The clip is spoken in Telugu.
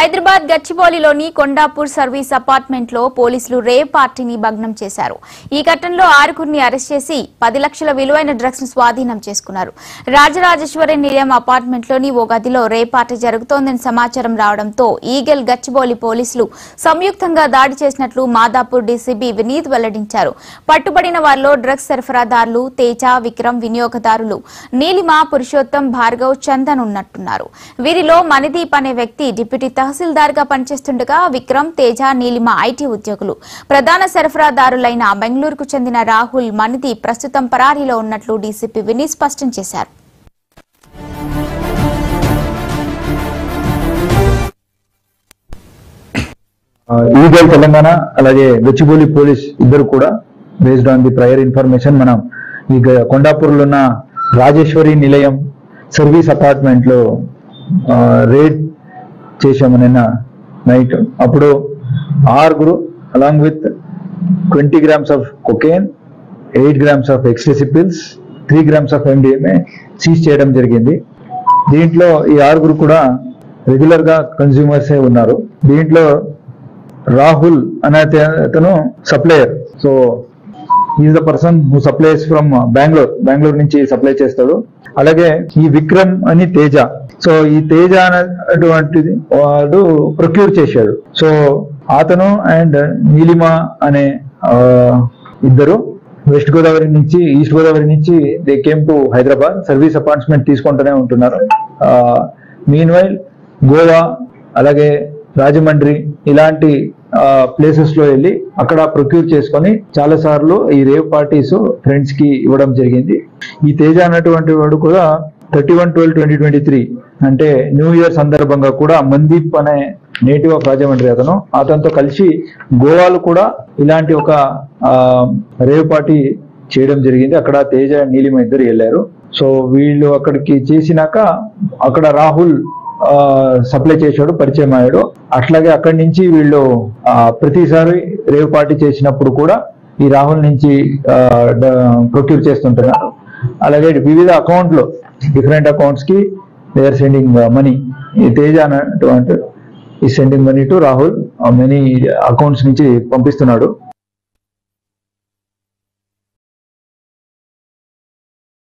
హైదరాబాద్ గచ్చిబౌలిలోని కొండాపూర్ సర్వీస్ అపార్ట్మెంట్ లో పోలీసులు రేవ్ పార్టీని భగ్నం చేశారు. ఈ ఘటనలో 6గురిని అరెస్ట్ చేసి 10 లక్షల విలువైన డ్రగ్స్ ను స్వాధీనం చేసుకున్నారు. రాజరాజేశ్వరి నిలయం అపార్ట్మెంట్ లోని ఓ గదిలో రేవ్ పార్టీ జరుగుతోందని సమాచారం రావడంతో ఈగల్ గచ్చిబౌలి పోలీసులు సంయుక్తంగా దాడి చేసినట్లు మాదాపూర్ డీసీపీ వినీత్ వెల్లడించారు. పట్టుబడిన వారిలో డ్రగ్స్ సరఫరాదారులు తేజ, విక్రమ్, వినియోగదారులు నీలిమ, పురుషోత్తం, భార్గవ్, చందన్ ఉన్నట్టున్నారు. వీరిలో మణిదీప్ అనే వ్యక్తి డిప్యూటీ తహసీల్దార్ గా పనిచేస్తుండగా విక్రమ్, తేజ, నీలిమ ఐటీ ఉద్యోగులు. ప్రధాన సరఫరాదారులైన బెంగళూరుకు చెందిన రాహుల్, మణిదీప్ ప్రస్తుతం పరారీలో ఉన్నట్లు డీసీపీ వినీత్ స్పష్టం చేశారు. ఈగల్ తెలంగాణ అలాగే గచ్చిబౌలి పోలీస్ ఇద్దరు కూడా based on the prior information మనం ఈ కొండాపూర్లో ఉన్న రాజేశ్వరి నిలయం సర్వీస్ అపార్ట్మెంట్ లో రేడ్ చేశాము నిన్న నైట్. అప్పుడు 6 along with 20 grams of cocaine, 8 grams of ecstasy pills, 3 grams of MDMA seize చేయడం జరిగింది. దీంట్లో ఈ 6 కూడా రెగ్యులర్ గా కన్స్యూమర్సే ఉన్నారు. దీంట్లో రాహుల్ అనే అతను supplier. So is the person who supplies from Bengaluru నుంచి సప్లై చేస్తాడు. అలాగే ఈ విక్రమ్ అని తేజ. సో ఈ తేజ అనేటువంటిది వాడు ప్రొక్యూర్ చేశాడు. సో అతను అండ్ నీలిమ అనే ఇద్దరు వెస్ట్ గోదావరి నుంచి ఈస్ట్ గోదావరి నుంచి they came to Hyderabad. Service apartment తీసుకుంటూనే ఉంటున్నారు. మీన్ వైల్ గోవా అలాగే రాజమండ్రి ఇలాంటి ప్లేసెస్ లో వెళ్ళి అక్కడ ప్రొక్యూర్ చేసుకొని చాలా సార్లు ఈ రేవ్ పార్టీస్ ఫ్రెండ్స్ కి ఇవ్వడం జరిగింది. ఈ తేజ అన్నటువంటి వాడు కూడా 31/12/2023 అంటే న్యూ ఇయర్ సందర్భంగా కూడా మణిదీప్ అనే నేటివ్ ఆఫ్ రాజమండ్రి అతనితో కలిసి గోవాలో కూడా ఇలాంటి ఒక రేవ్ పార్టీ చేయడం జరిగింది. అక్కడ తేజ, నీలిమ ఇద్దరు వెళ్ళారు. సో వీళ్ళు అక్కడికి చేసినాక అక్కడ రాహుల్ సప్లై చేశాడు, పరిచయం అయ్యాడు. అట్లాగే అక్కడి నుంచి వీళ్ళు ప్రతిసారి రేవ్ పార్టీ చేసినప్పుడు కూడా ఈ రాహుల్ నుంచి ప్రొక్యూర్ చేస్తుంటున్నారు. అలాగే వివిధ అకౌంట్లో డిఫరెంట్ అకౌంట్స్ కి దే ఆర్ సెండింగ్ మనీ. ఈ తేజ అన్నటువంటి ఈ sending money to Rahul many accounts నుంచి పంపిస్తున్నాడు.